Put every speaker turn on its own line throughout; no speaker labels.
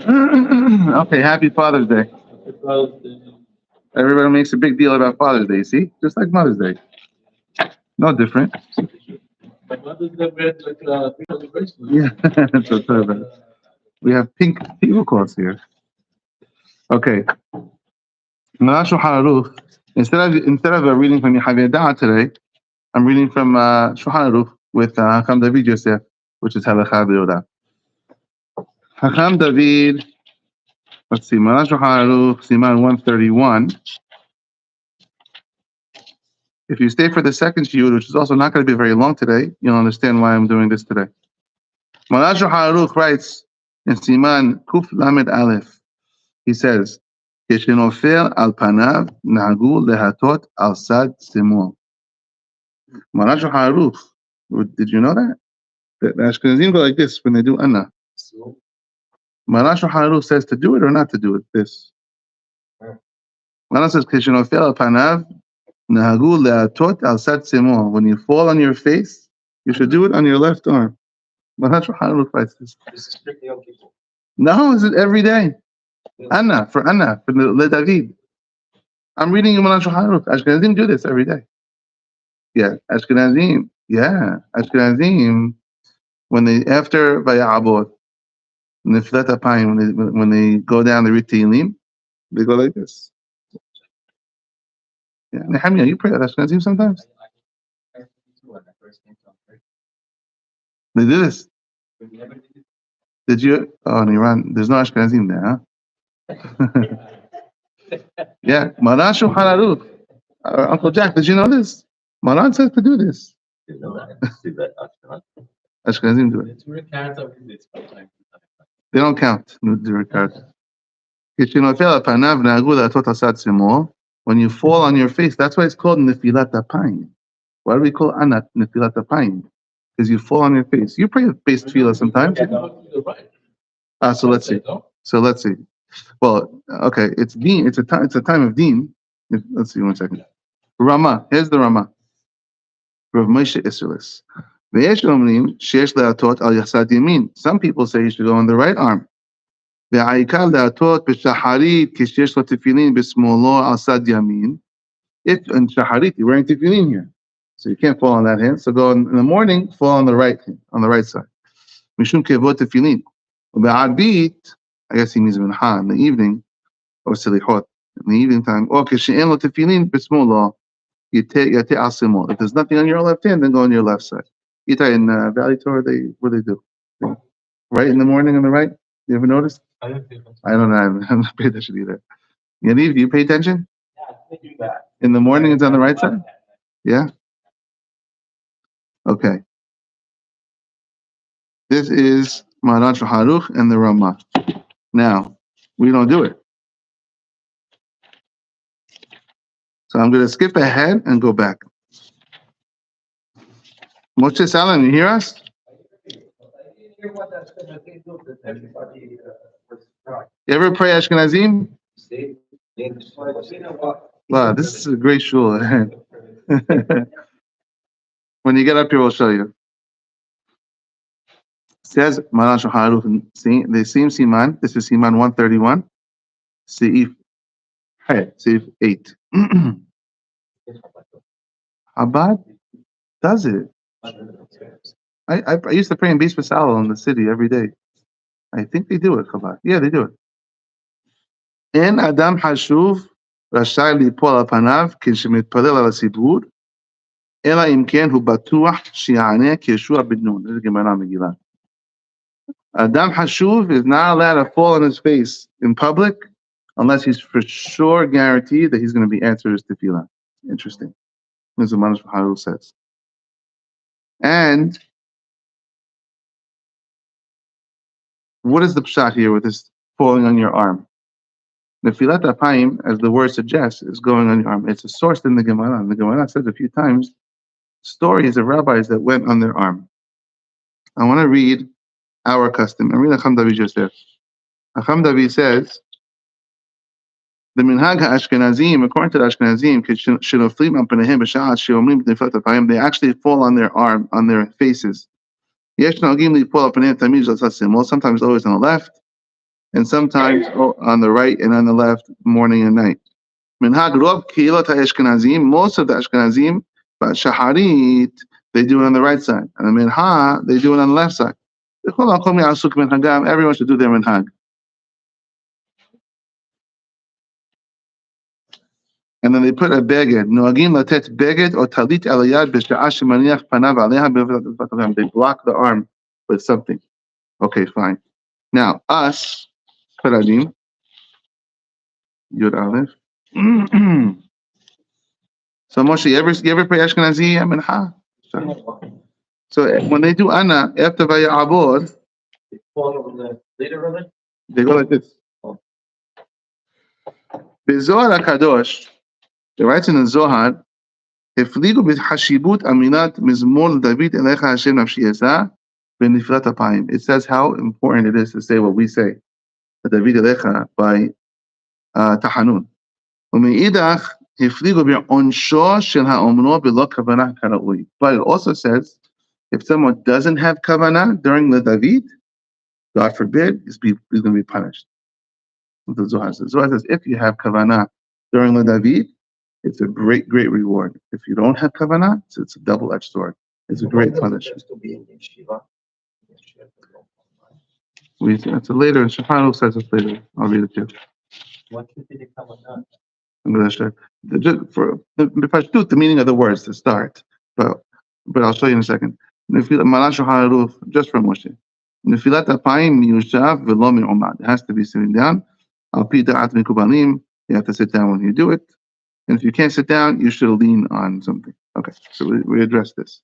Okay, happy Father's Day. Everybody makes a big deal about Father's Day, see? Just like Mother's Day. No different. Yeah, that's what's over. We have pink tablecloths here. Okay. Shulchan Aruch. Instead of reading from Yehaveh today, I'm reading from Shulchan Aruch with Hakam David Yosef, which is halacha b'yoda. Hakam David, let's see, Shulchan Aruch, Siman 131. If you stay for the second shiur, which is also not going to be very long today, you'll understand why I'm doing this today. Shulchan Aruch writes in Siman Kuf Lamed Aleph, he says, כשנופל על פניו נהגו להטות על צד שמאל. Shulchan Aruch, did you know that? The Ashkenazim go like this when they do Anna. Shulchan Aruch says to do it or not to do it, this. says, כשנופל על פניו נהגו להטות על צד שמאל. When you fall on your face, you should do it on your left arm. Shulchan Aruch writes this.
This is strictly on people.
No, it's every day. Anna, for Le David. I'm reading you Shulchan Aruch. Ashkenazim do this every day. Yeah, Ashkenazim. Yeah, Ashkenazim. When they after Vaya'abot, nefilat apayim, when they go down the Ritilim, they go like this. Yeah, Nehemiah, you pray at Ashkenazim sometimes. They do this. Did you? Oh, in Iran, there's no Ashkenazim there, huh? Yeah, Maran Shulchan Aruch. Uncle Jack, did you know this? Maran says to do this. Ashkenazim do it. They don't count. When you fall on your face, that's why it's called nefilat apayim. Why do we call anat nefilat apayim? Because you fall on your face. You pray face tefillah sometimes. So let's see. Well, okay, it's deen. It's a time of deen. Let's see 1 second. Rama. Here's the Rama. Rav Moshe Isserlis. Some people say you should go on the right arm. If in shaharit you're wearing tefillin here, so you can't fall on that hand. So go in the morning, fall on the right hand, on the right side. Mishum kevot tefillin. I guess he means mincha in the evening, or selichot in the evening time. Or kishe'en lo tefillin b'smolo. If there's nothing on your left hand, then go on your left side. Ita in Valley Torah, what do? Right in the morning on the right? You ever noticed? I don't know. I'm not paying attention either. Yaniv, do you pay attention?
Yeah, I do that.
In the morning, it's on the right side? Yeah? Okay. This is Maran Shulchan Aruch and the Ramah. Now, we don't do it. So I'm going to skip ahead and go back. Moshe Salam, you hear us? You ever pray Ashkenazim? Wow, this is a great shul. When you get up here, we'll show you. It says Maran Shulchan Aruch, the same Siman. This is Siman 131. Seif 8. Chabad does it. I used to pray in Beis Basal in the city every day. I think they do it, Chabad. Yeah, they do it. En Adam Hashuv Rashai Lipol al Panav Kishemitpadel al Sibur Ela Imken Hu Batuach Shi'aneh Kiyeshua Bidnun. This is Gemara Megillah. Adam Hashuv is not allowed to fall on his face in public unless he's for sure guaranteed that he's going to be answered his tefillah. Interesting. This is what Shulchan Aruch says. And what is the pshat here with this falling on your arm? Nefilat apayim, as the word suggests, is going on your arm. It's a source in the Gemara. The Gemara says a few times stories of rabbis that went on their arm. I want to read our custom. I read Hakam David Yosef. Hakam David says, the minhag ha'ashkenazim, according to the Ashkenazim, they actually fall on their arm, on their faces. Sometimes always on the left. and sometimes on the right and on the left, morning and night. Minhag Rob Kehilot HaEshkenazim, most of the Ashkenazim, but Shaharit, they do it on the right side. And the Minha, they do it on the left side. Everyone should do their Minhag. And then they put a beged. Noagim latet beged or talit alayad b'sha'a shemaniach panav aleha. They block the arm with something. Okay, fine. Now, us, Paradim, Yud Aleph. So Moshe, you ever pray Ashkenazi Minha? So when they do Ana, after Vaya'abod, they go like this. Bezohar HaKadosh, it writes in the Zohar, Hefligu b'chashibut aminat mizmor David elecha Hashem nafshi yasa b'nefilat apayim. It says how important it is to say what we say, the David elecha by Tachanun. U'me'idach hefligu b'onsho shel ha'omro b'lo kavanah karaui. But it also says, if someone doesn't have kavanah during the David, God forbid, he's going to be punished. The Zohar says. Zohar says, if you have kavanah during the David, it's a great, great reward. If you don't have kavanah, it's a double-edged sword. It's a great punishment. It's a later. Shafano says it later. I'll read it to you. I'm going to show you. Just for the meaning of the words to start, but I'll show you in a second. Just from Moshe. Nefilat apayim miyushav v'lo mi'umad. It has to be sitting down. Al pi da'at mikubalim. You have to sit down when you do it. And if you can't sit down, you should lean on something. Okay, so we address this.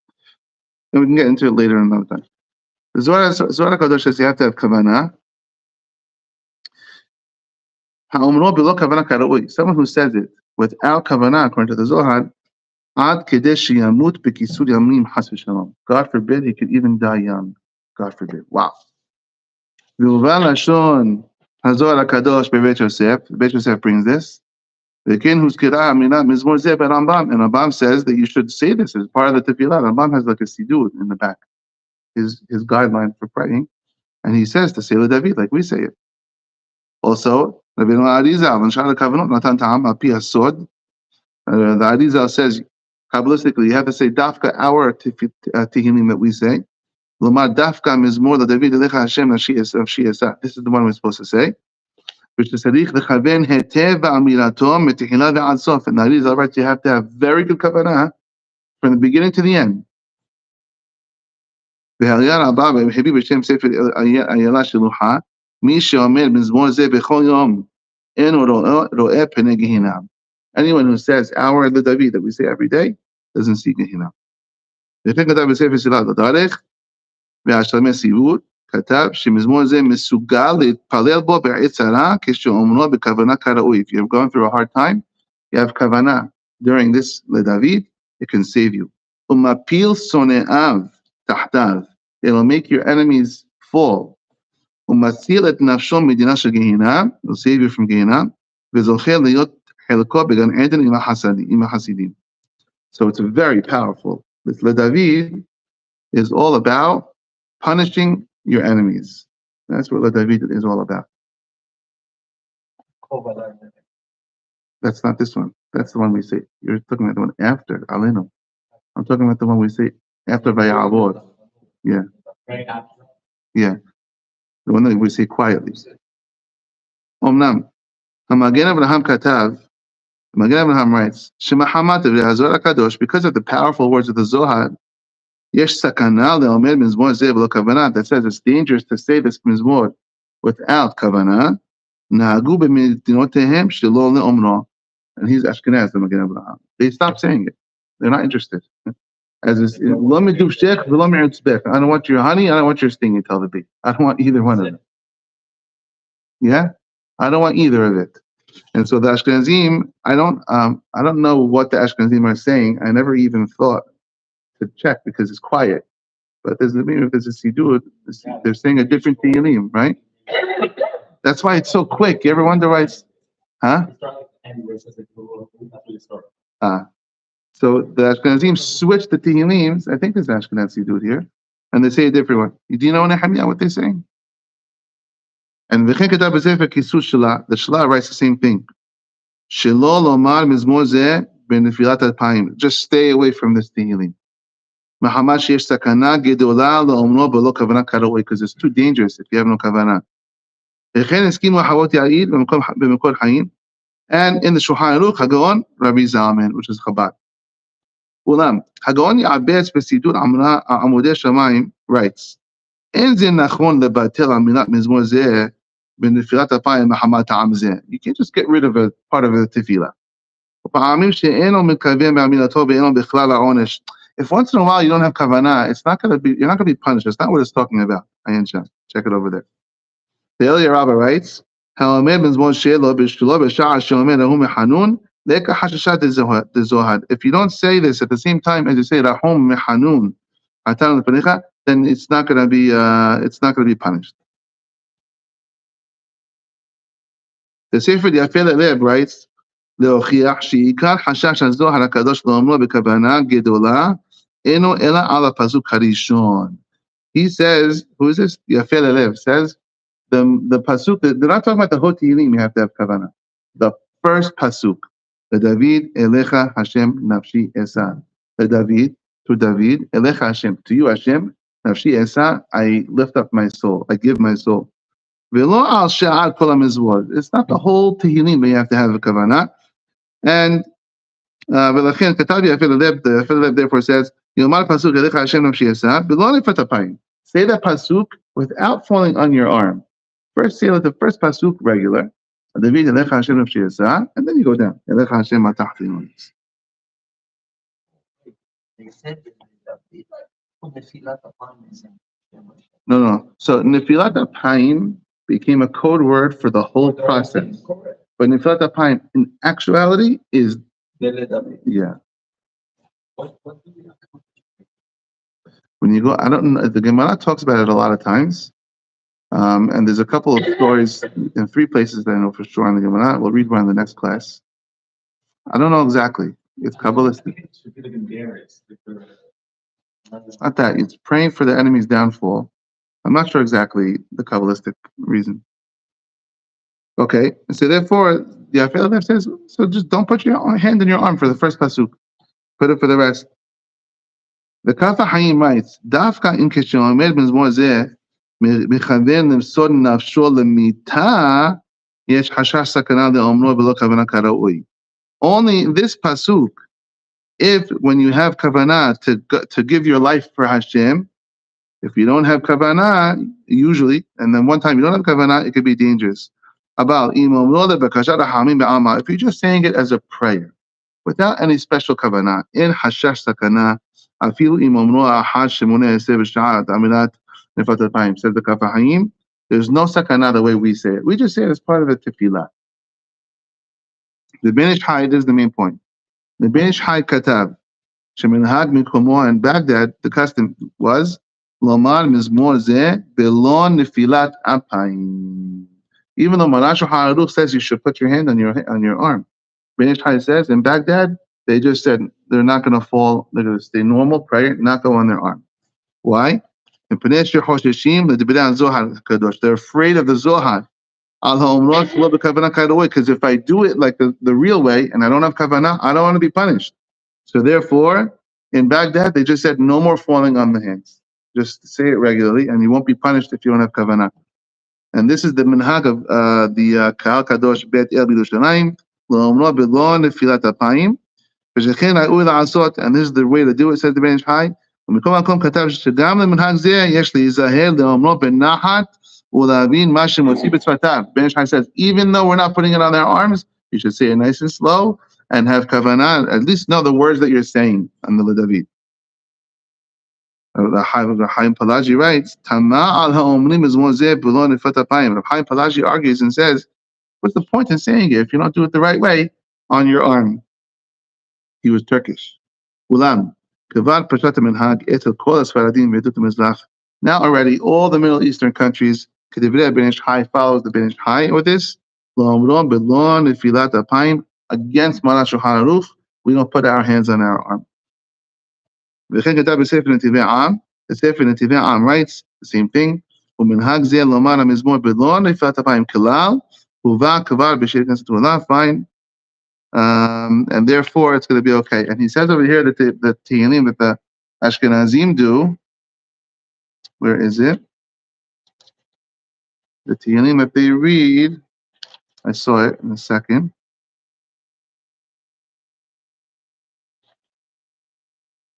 And we can get into it later another time. The Zohar HaKadosh says you have to have kavanah. Ha'omro b'lo kavanah karaui. Someone who says it without kavanah, according to the Zohar, ad kedesh yamut b'kisur yamim chas v'shalom. God forbid he could even die young. God forbid. Wow. V'uval lashon haZohar HaKadosh b'Beit Yosef. Beit Yosef brings this. And Rambam says that you should say this as part of the tefilah. Rambam has like a siddur in the back, his guideline for praying, and he says to say the David like we say it. Also, the Arizal says kabbalistically you have to say dafka our tehillim that we say. Dafka mizmor the David elecha Hashem nafshi. This is the one we're supposed to say. Which is tzarich lechaven hetev ba'amirato metechila ve'ad sof. And that is all right. You have to have very good kavanah from the beginning to the end. V'haliyar abba v'hebi b'shem sefer ayala shelucha mi sheomer mizmor zeh b'chol yom eno ro'eh penei gehinam. Anyone who says our the David that we say every day doesn't see gehinam. V'chen katav b'sefer silat l'darech ve'ashlamei sivut. כתב שמזמור זה מסוגל להתפלל בו בעת צרה כשאומרו בכוונה כראוי. If you're going through a hard time, you have כוונה during this לדוד, it can save you. ומפיל שונאיו תחתיו. It'll make your enemies fall. ומציל את נפשו מדינה של גיהינום, it'll save you from גיהינום, וזוכה להיות חלקו בגן עדן עם החסידים. So it's very powerful. This לדוד is all about punishing your enemies. That's what David is all about. That's not this one. That's the one we say. You're talking about the one after Alenu. I'm talking about the one we say after Vaya'avod. Yeah. Yeah. The one that we say quietly. Omnam. Hamagen Avraham Katav. Magen Avraham writes, Shemahamat v'Hazor HaKadosh, because of the powerful words of the Zohar, Yesh sakana le'omer mizmor zeh v'lo kavanah, that says it's dangerous to say this mizmor without kavanah. Nahagu b'medinotehem shelo le'omro. And he's Ashkenaz, the Magen Avraham. They stop saying it. They're not interested. As is, lo meduvshech v'lo me'utzbech. I don't want your honey, I don't want your sting, you tell the bee. I don't want either one of them. Yeah? I don't want either of it. And so the Ashkenazim, I don't know what the Ashkenazim are saying. I never even thought to check because it's quiet. But there's a siddur, they're saying a different tehillim, right? That's why it's so quick. You ever wonder why it's, huh? So the Ashkenazim switch the tehillims. I think there's an Ashkenaz siddur here, and they say a different one. Do you know in Nehemiah what they're saying? And the Shla writes the same thing. Shelo lomar mizmor zeh benefilat apayim. Just stay away from this tehillim. Mahamad sheyesh sakana gedola leomro belo kavana karaoi, because it's too dangerous if you have no kavana. וכן הסכימו החוות יעיד במקור חיים. And in the Shulchan Aruch, Hagaon, Rabbi Zalman, which is Chabad. Ulam, Hagaon Ya'abetz b'sidur Amudei Shamayim writes, אין זה נכון לבטל על מילת מזמור זה בנפילת אפיים מחמת טעם זה. You can't just get rid of a part of the tefillah. ופעמים שאינו מתכוון בעמילתו ואינו בכלל העונש. If once in a while you don't have kavanah, it's not going to be, you're not going to be punished. That's not what it's talking about. Check it over there. The Eliyah Rabbah writes, "Ha'omer b'zmon she'elo b'shtulo b'sha'ar she'omer lahu mechanun leka hashashat dezohad." If you don't say this at the same time as you say rahum mechanun atanun l'panecha, then it's not going to be punished. The Sefer Yafeh Le'Lev writes, "Le'ochiach she'ikar hashash hazohar hakadosh lo'omro b'kavana gedola eno ela ala pasuk harishon." He says, who is this? Yafeh Le'Lev says, the pasuk, they're not talking about the Hot Tehillim, you have to have kavanah. The first pasuk, the David, Elecha Hashem Nafshi Esa. The David, to David, Elecha Hashem, to you Hashem, Nafshi Esa, I lift up my soul, I give my soul. Velo al she'al kol hamizvot. It's not the whole Tehillim, but you have to have a kavanah. And Velachin Katav Yafeh Le'Lev, the Yafeh Le'Lev therefore says, Yomar pasuk Elecha Hashem Nafshi Esa, Velo nefat apayim. Say that pasuk without falling on your arm. First say the first pasuk regular, and then you go down. Elecha Hashem matachtinun.
They said nefilat apayim.
No. So nefilat apayim became a code word for the whole process. But nefilat apayim, in actuality, is yeah. When you go, I don't know. The Gemara talks about it a lot of times. And there's a couple of stories in 3 places that I know for sure on the Gemara. We'll read one in the next class. I don't know exactly. It's Kabbalistic. It's not that. It's praying for the enemy's downfall. I'm not sure exactly the Kabbalistic reason. Okay. So therefore, the Yafeh Le'Lev says, so just don't put your hand in your arm for the first pasuk. Put it for the rest. The Kaf HaChaim writes, Dafka in Kesheomer b'zmor zeh מכוון למסור נפשו למיתה, יש חשש סכנה לאומרו ולא כוונה כראוי. Only this pasuk, if when you have kavanah to give your life for Hashem, if you don't have kavanah, usually, and then one time you don't have kavanah, it could be dangerous. If you're just saying it as a prayer, without any special kavanah, in hashash sakana, afilu imomro ahad shemone eseh b'sha'at amilat nefat apayim, says the Kaf HaChaim, there's no sakana the way we say it. We just say it as part of the tefillah. The Ben Ish Chai, this is the main point. The Ben Ish Chai katav, sheminhag mikomo, in Baghdad, the custom was, lomar mizmor zeh belon nefilat apayim. Even though Marash Ha'aruch says you should put your hand on your arm. Ben Ish Chai says, in Baghdad, they just said they're not going to fall, they're going to stay normal, prayer, not go on their arm. Why? They're afraid of the Zohar. Because if I do it like the real way and I don't have kavanah, I don't want to be punished. So therefore, in Baghdad, they just said no more falling on the hands. Just say it regularly and you won't be punished if you don't have kavanah. And this is the minhag of the Ka'al Kadosh Bet El Yerushalayim, L'omro B'lo nefilat apayim, V'sheken ha'ui la'asot, and this is the way to do it, says the Ben Ish Chai. ומכל מקום כתב שגם למנהג זה יש להיזהר לאומרו בנחת ולהבין מה שמוציא בצוותיו. Ben Ish Chai says, even though we're not putting it on their arms, you should say it nice and slow and have kavanah, at least know the words that you're saying on the David. The Chaim Palaji writes, Tama al ha'omrim mizmor zeh b'lo nefat apayim. The Chaim Palaji argues and says, what's the point in saying it if you don't do it the right way on your arm? He was Turkish. Ulam. Now already, all the Middle Eastern countries, Ben Ish Chai follows the Ben Ish Chai with this. Against Marash Ha'aruch, we don't put our hands on our arm. The Sefer Netivei Am writes the same thing. ומנהג זה לומר המזמור בלא נפילת אפיים כלל, הובא כבר בשיר כנסת עולה, fine. And therefore it's going to be okay. And he says over here that the Tehillim that the Ashkenazim do, where is it? The Tehillim that they read, I saw it in a second.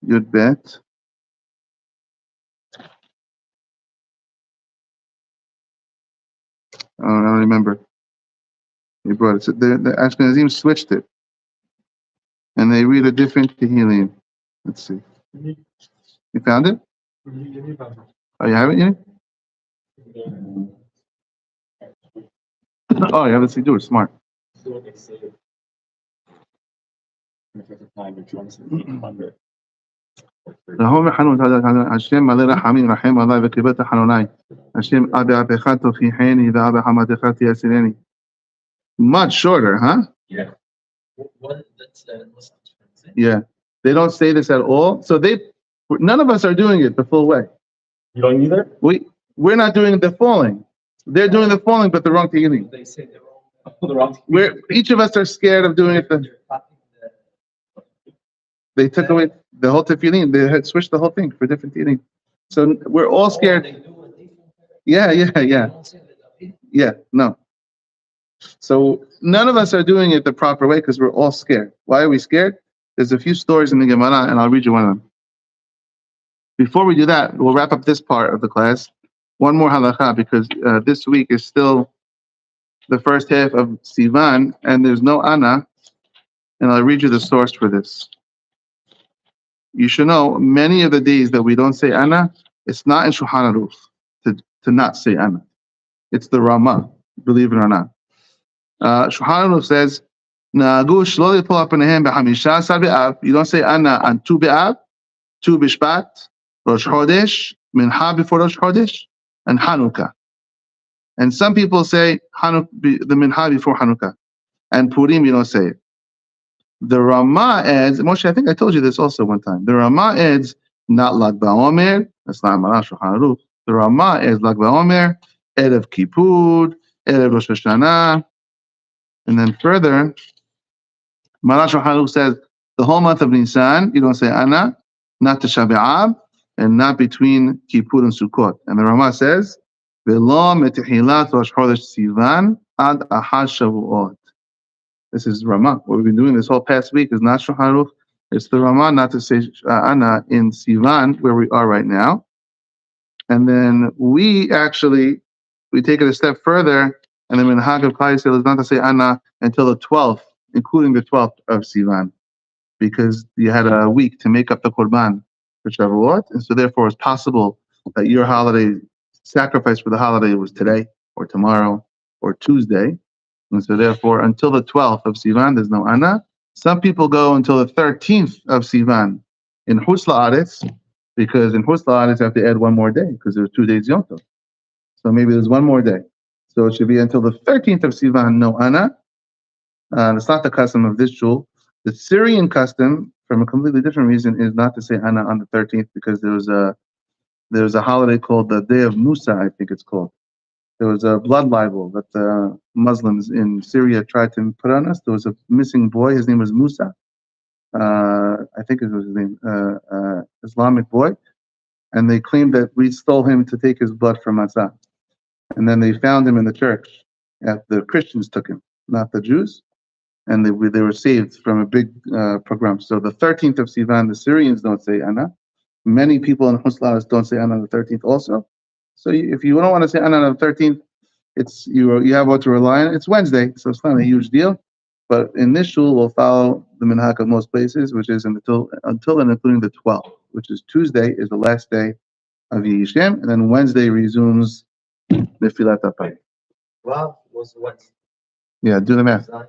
Yud Bet. I don't remember. They brought it. So the Ashkenazim switched it. And they read a different Tehillim. Let's see. You found it? Oh, you have it yet? Oh, you have it. Do it. Smart. Hashem malei rachamim rachem alai v'kibet hanonai. Hashem abe abecha tochicheni v'abe hamadecha tiyasireni. Much shorter, huh?
Yeah.
Yeah. They don't say this at all. So none of us are doing it the full way.
You don't either?
We're not doing the falling. They're doing the falling, but the wrong Tehillim.
They say the wrong.
Each of us are scared of doing it. They took away the whole Tefillin. They had switched the whole thing for different Tehillim. So we're all scared. Yeah. Yeah, no. So none of us are doing it the proper way because we're all scared. Why are we scared? There's a few stories in the Gemara, and I'll read you one of them. Before we do that, we'll wrap up this part of the class. One more halacha, because this week is still the first half of Sivan, and there's no Ana, and I'll read you the source for this. You should know, many of the days that we don't say Ana, it's not in Shulchan Aruch to not say Ana. It's the Ramah, believe it or not. Shulchan Aruch says, you don't say Ana on Tu B'Av, Tu B'Shvat, Rosh Chodesh, Mincha before Rosh Chodesh, and Hanukkah. And some people say the Mincha before Hanukkah. And Purim, you don't say it. The Ramah adds, Moshe, I think I told you this also one time. The Ramah adds, not Lag BaOmer, that's not Marash Shulchan Aruch. The Ramah adds Lag BaOmer, Erev Kippur, Erev Rosh Hashanah. And then further, Marash Shulchan Aruch says, the whole month of Nisan, you don't say Ana, not Tisha B'Av, and not between Kippur and Sukkot. And the Ramah says, V'lo metihilat Rosh Chodesh Sivan ad Ahad Shavuot. This is Ramah. What we've been doing this whole past week is not Shulchan Aruch. It's the Ramah not to say Ana in Sivan, where we are right now. And then we take it a step further, and the Minhag of Klal Yisrael is not to say Ana until the 12th, including the 12th of Sivan, because you had a week to make up the Korban for Shavuot, and so therefore it's possible that your holiday sacrifice for the holiday was today, or tomorrow, or Tuesday. And so therefore, until the 12th of Sivan, there's no Ana. Some people go until the 13th of Sivan in Chutz La'aretz, because in Chutz La'aretz you have to add one more day, because there's 2 days Yom Tov. So maybe there's one more day. So it should be until the 13th of Sivan, no Ana. It's not the custom of this shul. The Syrian custom, from a completely different reason, is not to say Ana on the 13th, because there was a holiday called the Day of Musa, I think it's called. There was a blood libel that the Muslims in Syria tried to put on us. There was a missing boy. His name was Musa. I think it was his name, Islamic boy. And they claimed that we stole him to take his blood from Matzah. And then they found him in the church. The Christians took him, not the Jews. And they were saved from a big pogrom. So the 13th of Sivan, the Syrians don't say Ana. Many people in Chutz La'aretz don't say Ana on the 13th also. So if you don't want to say Ana on the 13th, you have what to rely on. It's Wednesday, so it's not a huge deal. But in this shul, we'll follow the minhag of most places, which is until and including the 12th, which is Tuesday is the last day of Yishem, and then Wednesday resumes nefilat apayim.
Well, was Wednesday.
Yeah, do the math.
Yeah.